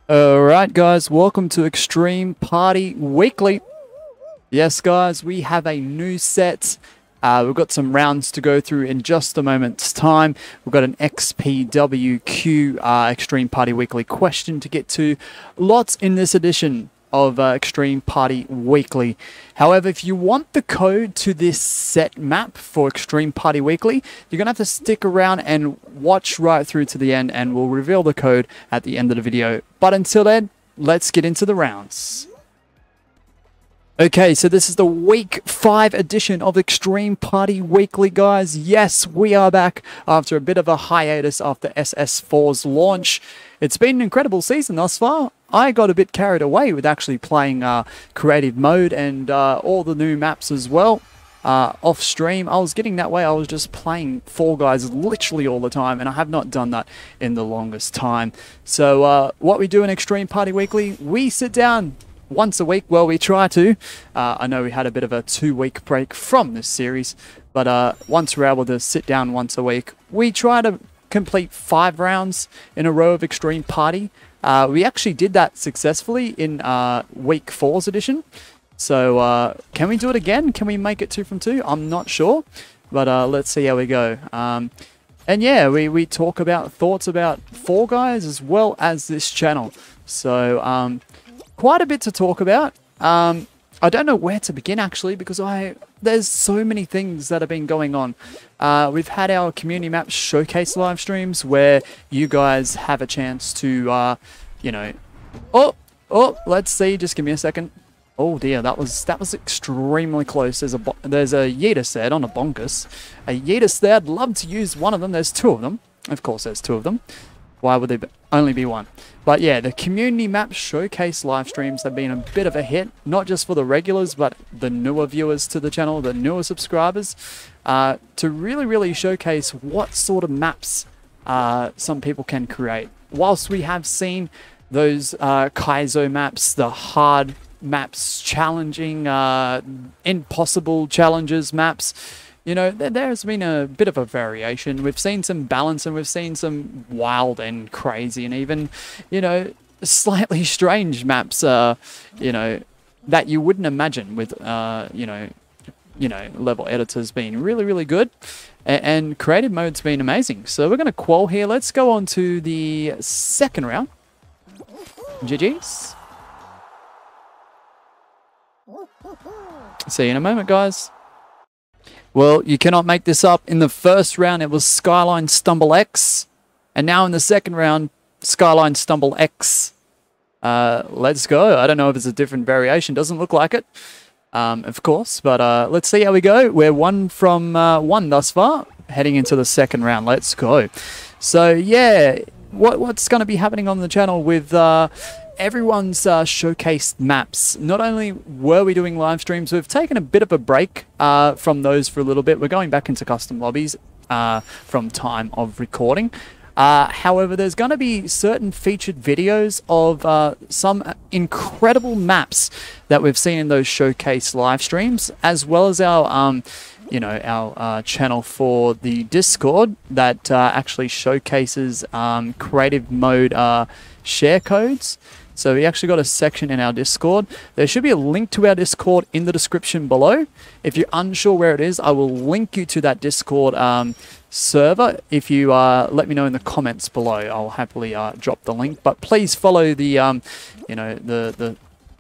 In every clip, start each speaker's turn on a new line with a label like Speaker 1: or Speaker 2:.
Speaker 1: Alright guys, welcome to X-Treme Party Weekly. Yes guys, we have a new set. We've got some rounds to go through in just a moment's time. We've got an XPWQ X-Treme Party Weekly question to get to. Lots in this edition of X-Treme Party Weekly. However, if you want the code to this set map for X-Treme Party Weekly, you're going to have to stick around and watch right through to the end, and we'll reveal the code at the end of the video. But until then, let's get into the rounds. Okay, so this is the week 5 edition of X-Treme Party Weekly, guys. Yes, we are back after a bit of a hiatus after SS4's launch. It's been an incredible season thus far. I got a bit carried away with actually playing creative mode and all the new maps as well. Off stream, I was getting that way. I was just playing Fall Guys literally all the time, and I have not done that in the longest time. So what we do in X-Treme Party Weekly, we sit down once a week. Well, we try to. I know we had a bit of a 2-week break from this series, but once we're able to sit down once a week, we try to complete 5 rounds in a row of X-Treme Party. We actually did that successfully in week 4's edition. So can we do it again? Can we make it 2 from 2? I'm not sure, but let's see how we go. And yeah, we talk about thoughts about Fall Guys as well as this channel. So quite a bit to talk about. I don't know where to begin actually, because there's so many things that have been going on. We've had our community map showcase live streams where you guys have a chance to, you know, let's see. Just give me a second. Oh dear, that was extremely close. There's a Yeetus there, not a Bonkus. A Yeetus there. I'd love to use one of them. There's 2 of them. Of course, there's 2 of them. Why would there only be 1? But yeah, the community map showcase live streams have been a bit of a hit, not just for the regulars, but the newer viewers to the channel, the newer subscribers, to really showcase what sort of maps some people can create. Whilst we have seen those Kaizo maps, the hard maps, challenging, impossible challenges maps, you know, there's been a bit of a variation. We've seen some balance, and we've seen some wild and crazy and even, you know, slightly strange maps, you know, that you wouldn't imagine with, you know, level editors being really good. And creative mode's been amazing. So we're going to qual here. Let's go on to the second round. GG's. See you in a moment, guys. Well, you cannot make this up. In the first round, it was Skyline Stumble X. And now in the second round, Skyline Stumble X. Let's go. I don't know if it's a different variation. Doesn't look like it, of course. But let's see how we go. We're 1 from 1 thus far, heading into the second round. Let's go. So, yeah, what's going to be happening on the channel with everyone's showcased maps? Not only were we doing live streams, we've taken a bit of a break from those for a little bit. We're going back into custom lobbies from time of recording. However, there's going to be certain featured videos of some incredible maps that we've seen in those showcase live streams, as well as our you know, our channel for the Discord that actually showcases creative mode share codes. So we actually got a section in our Discord. There should be a link to our Discord in the description below. If you're unsure where it is, I will link you to that Discord server. If you let me know in the comments below, I'll happily drop the link. But please follow the you know, the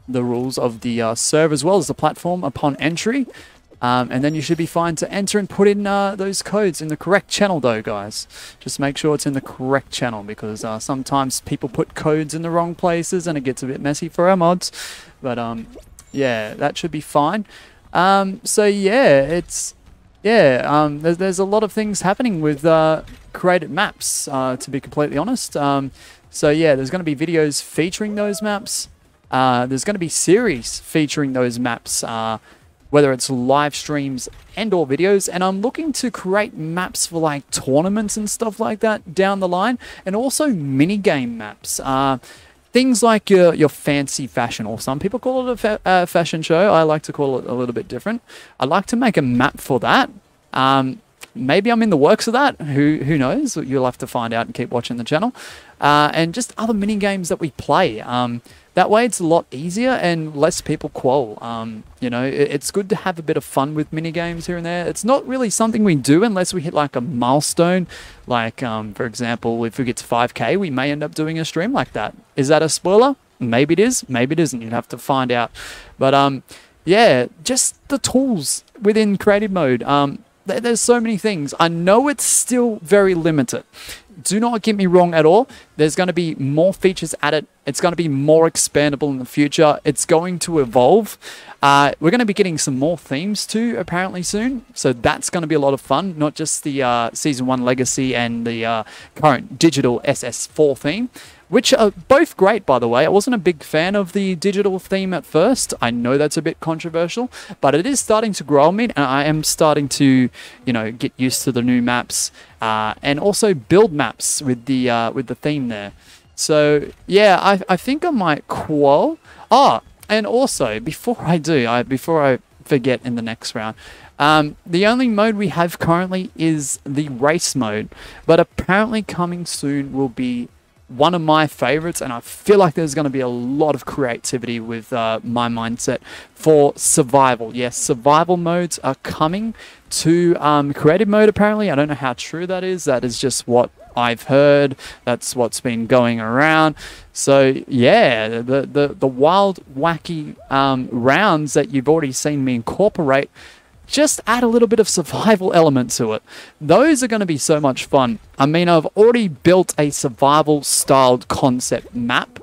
Speaker 1: rules of the server as well as the platform upon entry. And then you should be fine to enter and put in those codes in the correct channel though, guys. Just make sure it's in the correct channel, because sometimes people put codes in the wrong places and it gets a bit messy for our mods. But yeah, that should be fine. So yeah, there's a lot of things happening with created maps, to be completely honest. So yeah, there's going to be videos featuring those maps. There's going to be series featuring those maps, whether it's live streams and or videos. And I'm looking to create maps for like tournaments and stuff like that down the line, and also mini game maps. Things like your fancy fashion, or some people call it a fashion show. I like to call it a little bit different. I'd like to make a map for that. maybe I'm in the works of that. Who knows? You'll have to find out and keep watching the channel. And just other mini games that we play. That way it's a lot easier and less people quell. You know, it's good to have a bit of fun with mini games here and there. It's not really something we do unless we hit like a milestone. Like, for example, if we get to 5K, we may end up doing a stream like that. Is that a spoiler? Maybe it is, maybe it isn't. You'd have to find out. But yeah, just the tools within creative mode. There's so many things. I know it's still very limited. Do not get me wrong at all. There's going to be more features added. It's going to be more expandable in the future. It's going to evolve. We're going to be getting some more themes too, apparently soon. So that's going to be a lot of fun. Not just the Season 1 Legacy and the current digital SS4 theme, which are both great, by the way. I wasn't a big fan of the digital theme at first. I know that's a bit controversial, but it is starting to grow on me, and I am starting to, you know, get used to the new maps and also build maps with the theme there. So yeah, I think I might qual. And also before I forget in the next round. The only mode we have currently is the race mode, but apparently coming soon will be one of my favorites, and I feel like there's going to be a lot of creativity with my mindset for survival. Yes, survival modes are coming to creative mode apparently. I don't know how true that is. That is just what I've heard. That's what's been going around. So yeah, the wild, wacky rounds that you've already seen me incorporate, just add a little bit of survival element to it. Those are going to be so much fun. I mean, I've already built a survival styled concept map,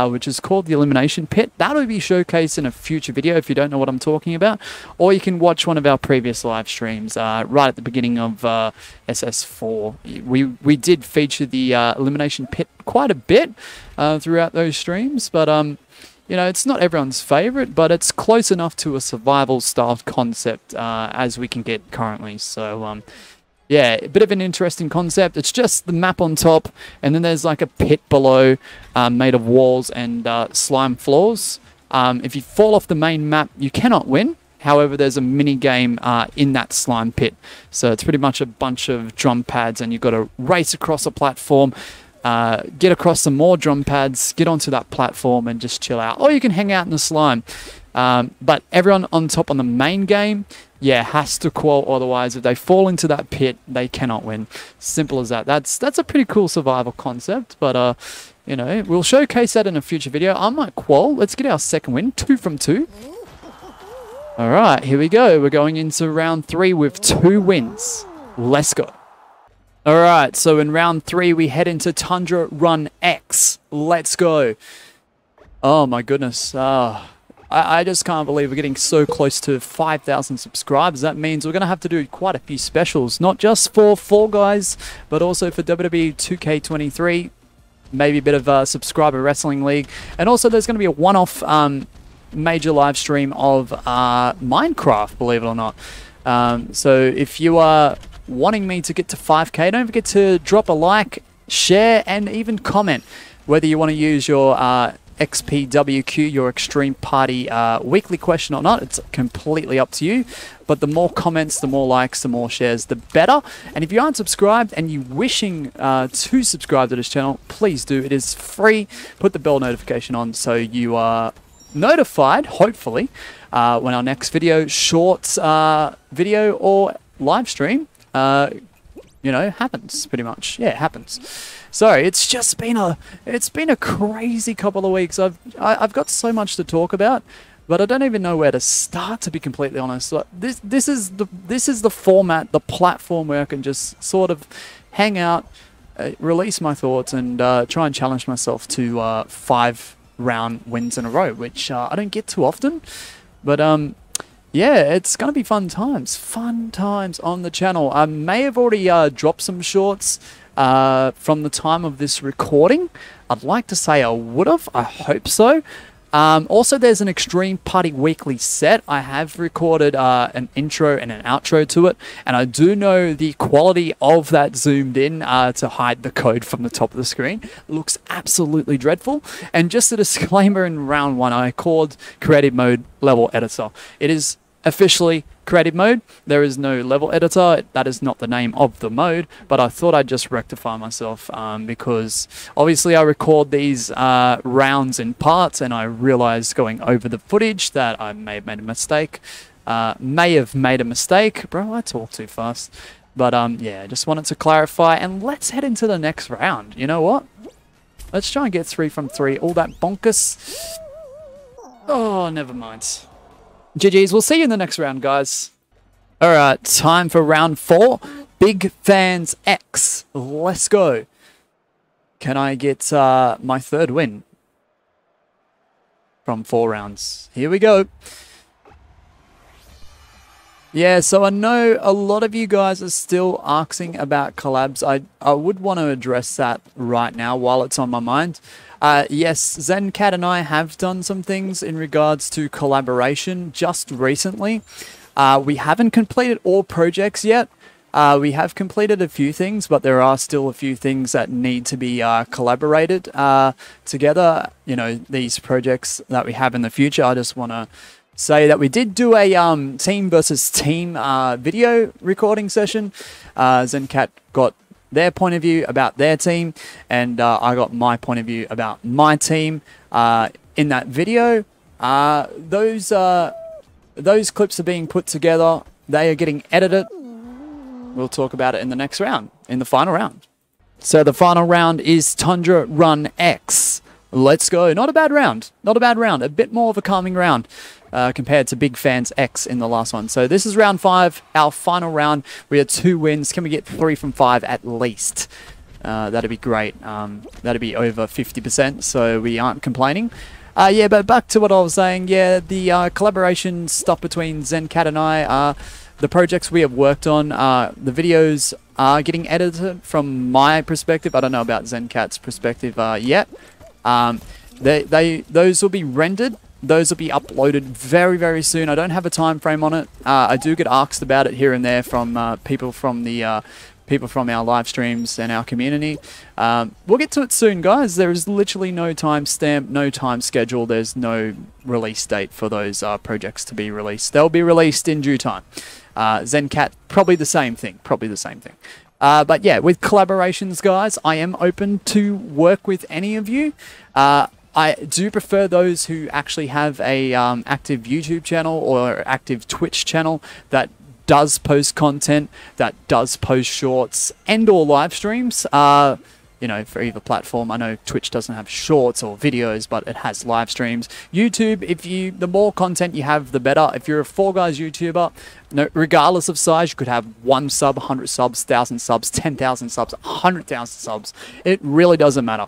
Speaker 1: which is called the Elimination Pit. That'll be showcased in a future video if you don't know what I'm talking about. Or you can watch one of our previous live streams right at the beginning of SS4. We did feature the Elimination Pit quite a bit throughout those streams, but you know, it's not everyone's favorite, but it's close enough to a survival-styled concept as we can get currently. So, yeah, a bit of an interesting concept. It's just the map on top, and then there's like a pit below made of walls and slime floors. If you fall off the main map, you cannot win. However, there's a mini game in that slime pit. So it's pretty much a bunch of drum pads, and you've got to race across a platform, get across some more drum pads, get onto that platform and just chill out. Or you can hang out in the slime. But everyone on top on the main game, yeah, has to qual, otherwise if they fall into that pit, they cannot win. Simple as that. That's a pretty cool survival concept, but you know, we'll showcase that in a future video. I might qual. Let's get our second win, 2 from 2. Alright, here we go. We're going into round 3 with 2 wins. Let's go. Alright, so in round 3, we head into Tundra Run X. Let's go. Oh my goodness. I just can't believe we're getting so close to 5,000 subscribers. That means we're going to have to do quite a few specials. Not just for Fall Guys, but also for WWE 2K23. Maybe a bit of a subscriber wrestling league. And also there's going to be a one-off major live stream of Minecraft, believe it or not. So if you are wanting me to get to 5K, don't forget to drop a like, share, and even comment whether you want to use your XPWQ, your X-Treme Party weekly question or not. It's completely up to you. But the more comments, the more likes, the more shares, the better. And if you aren't subscribed and you're wishing to subscribe to this channel, please do. It is free. Put the bell notification on so you are notified, hopefully, when our next video, shorts video or live stream, you know, happens pretty much. Yeah, it happens. So it's just been a crazy couple of weeks. I've got so much to talk about, but I don't even know where to start, to be completely honest. Like, this is the format, the platform where I can just sort of hang out, release my thoughts, and try and challenge myself to 5 round wins in a row, which I don't get too often. But yeah, it's going to be fun times on the channel. I may have already dropped some shorts from the time of this recording. I'd like to say I would have. I hope so. Also, there's an X-Treme Party weekly set. I have recorded an intro and an outro to it, and I do know the quality of that zoomed in to hide the code from the top of the screen. It looks absolutely dreadful. And just a disclaimer, in round 1, I called creative mode level editor. It is officially creative mode. There is no level editor. That is not the name of the mode, but I thought I'd just rectify myself because obviously I record these rounds in parts, and I realized going over the footage that I may have made a mistake. Bro, I talk too fast. But yeah, just wanted to clarify, and let's head into the next round. You know what? Let's try and get 3 from 3. All that bonkers. Oh, never mind. GG's. We'll see you in the next round, guys. All right, time for round 4. Big Fans X. Let's go. Can I get my 3rd win from 4 rounds? Here we go. Yeah, so I know a lot of you guys are still asking about collabs. I would want to address that right now while it's on my mind. Yes, ZenCat and I have done some things in regards to collaboration just recently. We haven't completed all projects yet. We have completed a few things, but there are still a few things that need to be collaborated together. You know, these projects that we have in the future. I just want to say that we did do a team versus team video recording session. ZenCat got their point of view about their team, and I got my point of view about my team in that video. Those clips are being put together. They are getting edited. We'll talk about it in the next round, in the final round. So the final round is Tundra Run X. Let's go. Not a bad round. Not a bad round. A bit more of a calming round compared to Big Fans X in the last one. So this is round 5, our final round. We had 2 wins. Can we get 3 from 5 at least? That'd be great. That'd be over 50%, so we aren't complaining. Yeah, but back to what I was saying. Yeah, the collaboration stuff between ZenCat and I, the projects we have worked on, the videos are getting edited from my perspective. I don't know about ZenCat's perspective yet. Those will be rendered. Those will be uploaded very, very soon. I don't have a time frame on it. I do get asked about it here and there from people from our live streams and our community. We'll get to it soon, guys. There is literally no time stamp, no time schedule. There's no release date for those projects to be released. They'll be released in due time. ZenCat, probably the same thing. But yeah, with collaborations, guys, I am open to work with any of you. I do prefer those who actually have a active YouTube channel or active Twitch channel that does post content, that does post shorts and or live streams. You know, for either platform. I know Twitch doesn't have shorts or videos, but it has live streams. YouTube, the more content you have, the better. If you're a Fall Guys YouTuber, regardless of size, you could have 1 sub, 100 subs, 1,000 subs, 10,000 subs, 100,000 subs. It really doesn't matter.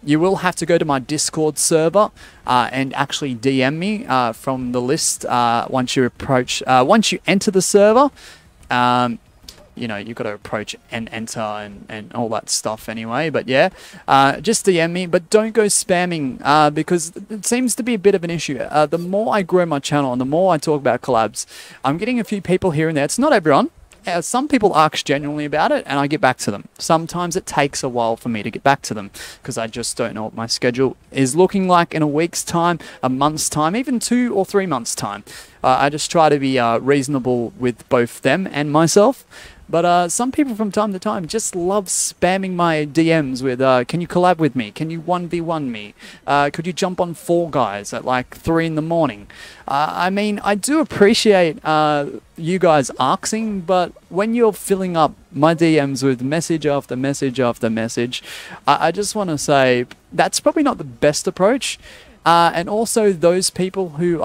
Speaker 1: You will have to go to my Discord server and actually DM me from the list once you enter the server. You know, you've got to approach and enter and all that stuff anyway. But yeah, just DM me. But don't go spamming because it seems to be a bit of an issue. The more I grow my channel and the more I talk about collabs, I'm getting a few people here and there. It's not everyone. Some people ask genuinely about it and I get back to them. Sometimes it takes a while for me to get back to them because I just don't know what my schedule is looking like in a week's time, a month's time, even 2 or 3 months' time. I just try to be reasonable with both them and myself. But some people from time to time just love spamming my DMs with, can you collab with me? Can you 1v1 me? Could you jump on Fall Guys at like 3 in the morning? I mean, I do appreciate you guys asking, but when you're filling up my DMs with message after message after message, I just want to say that's probably not the best approach. And also those people who,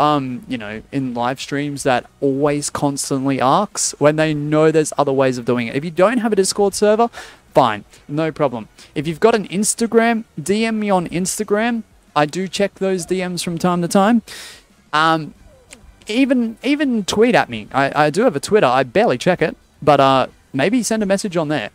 Speaker 1: you know, in live streams that always constantly asks when they know there's other ways of doing it. If you don't have a Discord server, fine, no problem. If you've got an Instagram, DM me on Instagram. I do check those DMs from time to time. Even tweet at me. I do have a Twitter. I barely check it, but maybe send a message on there.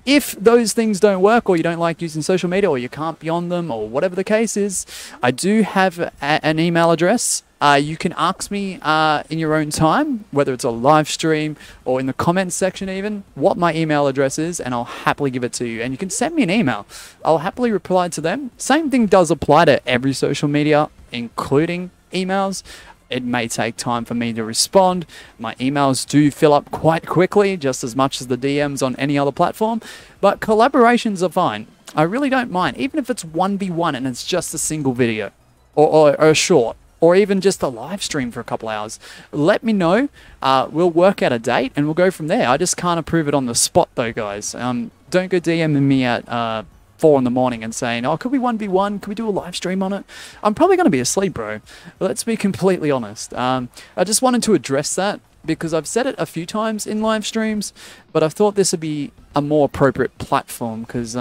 Speaker 1: If those things don't work, or you don't like using social media, or you can't be on them, or whatever the case is, I do have an email address. You can ask me in your own time, whether it's a live stream or in the comments section even, what my email address is, and I'll happily give it to you. And you can send me an email. I'll happily reply to them. Same thing does apply to every social media, including emails. it may take time for me to respond. My emails do fill up quite quickly, just as much as the DMs on any other platform, but collaborations are fine. I really don't mind, even if it's 1v1 and it's just a single video or a short, or even just a live stream for a couple hours. Let me know. We'll work out a date and we'll go from there. I just can't approve it on the spot though, guys. Don't go DMing me at 4 in the morning and saying, oh, could we 1v1? Could we do a live stream on it? I'm probably going to be asleep, bro. Let's be completely honest. I just wanted to address that because I've said it a few times in live streams, but I thought this would be a more appropriate platform because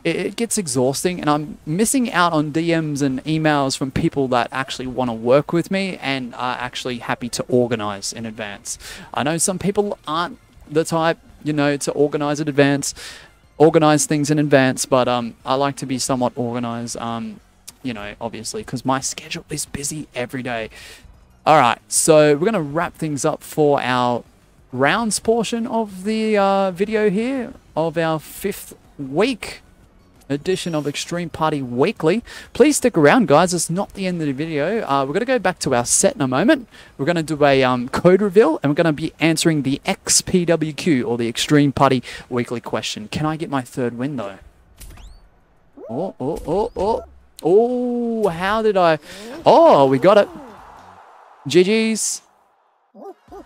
Speaker 1: it gets exhausting and I'm missing out on DMs and emails from people that actually want to work with me and are actually happy to organize in advance. I know some people aren't the type, you know, to organize things in advance, but I like to be somewhat organized, you know, obviously, because my schedule is busy every day. All right, so we're going to wrap things up for our rounds portion of the video here of our 5th week edition of X-Treme Party Weekly. Please stick around, guys. It's not the end of the video. We're going to go back to our set in a moment. We're going to do a code reveal, and we're going to be answering the XPWQ, or the X-Treme Party Weekly question. Can I get my 3rd win, though? Oh, how did I... Oh, we got it. GG's.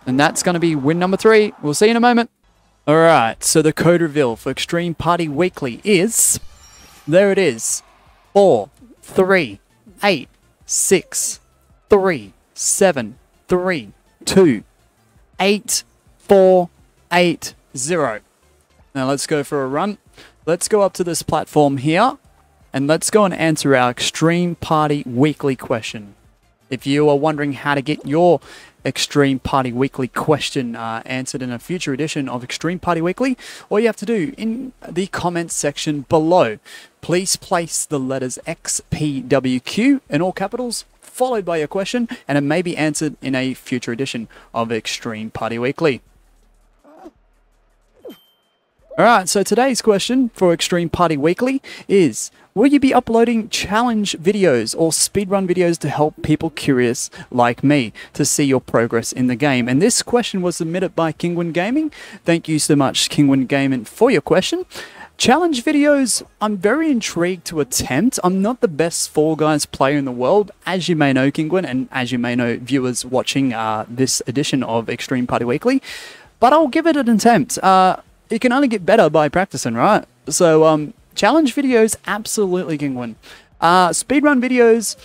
Speaker 1: And that's going to be win number 3. We'll see you in a moment. All right, so the code reveal for X-Treme Party Weekly is... There it is. 4, 3, 8, 6, 3, 7, 3, 2, 8, 4, 8, 0. Now let's go for a run. Let's go up to this platform here and let's go and answer our X-Treme Party Weekly question. If you are wondering how to get your X-Treme Party Weekly question answered in a future edition of X-Treme Party Weekly, all you have to do in the comments section below, please place the letters XPWQ in all capitals, followed by your question, and it may be answered in a future edition of X-Treme Party Weekly. Alright, so today's question for X-Treme Party Weekly is, will you be uploading challenge videos or speedrun videos to help people curious like me to see your progress in the game? And this question was submitted by Gaming. Thank you so much, Gaming, for your question. Challenge videos, I'm very intrigued to attempt. I'm not the best Fall Guys player in the world, as you may know, Kingwin, and as you may know, viewers watching this edition of X-Treme Party Weekly, but I'll give it an attempt. You can only get better by practicing, right? So, challenge videos, absolutely, Kingwin. Speedrun videos,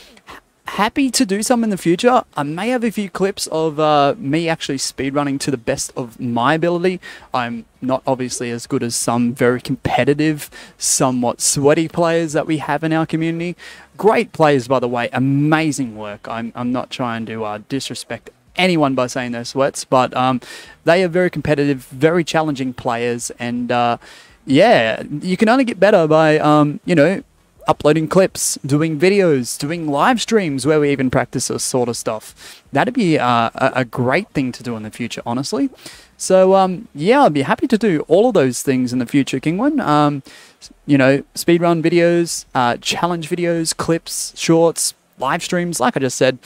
Speaker 1: happy to do some in the future. I may have a few clips of me actually speedrunning to the best of my ability. I'm not obviously as good as some very competitive, somewhat sweaty players that we have in our community. Great players, by the way. Amazing work. I'm not trying to disrespect anyone by saying they're sweats, but they are very competitive, very challenging players, and yeah, you can only get better by you know, uploading clips, doing videos, doing live streams where we even practice this sort of stuff. That'd be a great thing to do in the future, honestly. So yeah, I'd be happy to do all of those things in the future, Kingwin. You know, speedrun videos, challenge videos, clips, shorts, live streams, like I just said.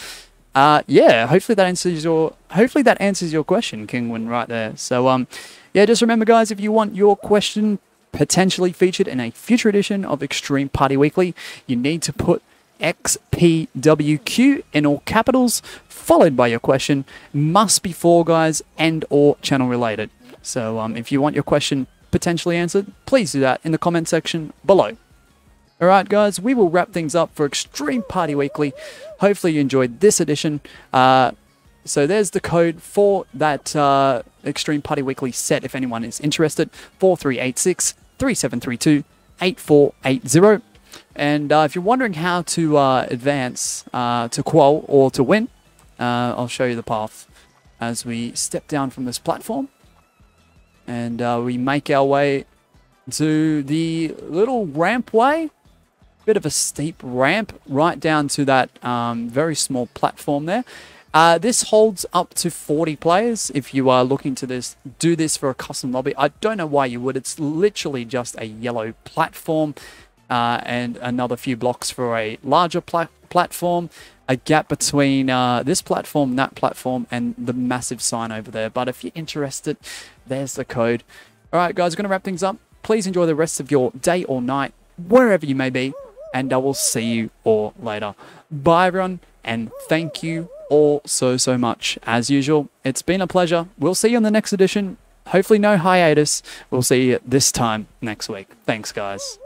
Speaker 1: Yeah, hopefully that answers your question, Kingwin, right there. So yeah, just remember, guys, if you want your question potentially featured in a future edition of X-Treme Party Weekly, you need to put XPWQ in all capitals, followed by your question. Must be Fall Guys and or channel related. So if you want your question potentially answered, please do that in the comment section below. Alright, guys, we will wrap things up for X-Treme Party Weekly. Hopefully you enjoyed this edition. So there's the code for that X-Treme Party Weekly set if anyone is interested. 4386-3732-8480. And if you're wondering how to advance to qual or to win, I'll show you the path as we step down from this platform. And we make our way to the little rampway. Bit of a steep ramp right down to that very small platform there. This holds up to 40 players if you are looking to do this for a custom lobby. I don't know why you would. It's literally just a yellow platform and another few blocks for a larger platform. a gap between this platform, that platform, and the massive sign over there. But if you're interested, there's the code. All right, guys, we're going to wrap things up. Please enjoy the rest of your day or night, wherever you may be, and I will see you all later. Bye, everyone, and thank you all so much. As usual, it's been a pleasure. We'll see you on the next edition. Hopefully no hiatus. We'll see you this time next week. Thanks, guys.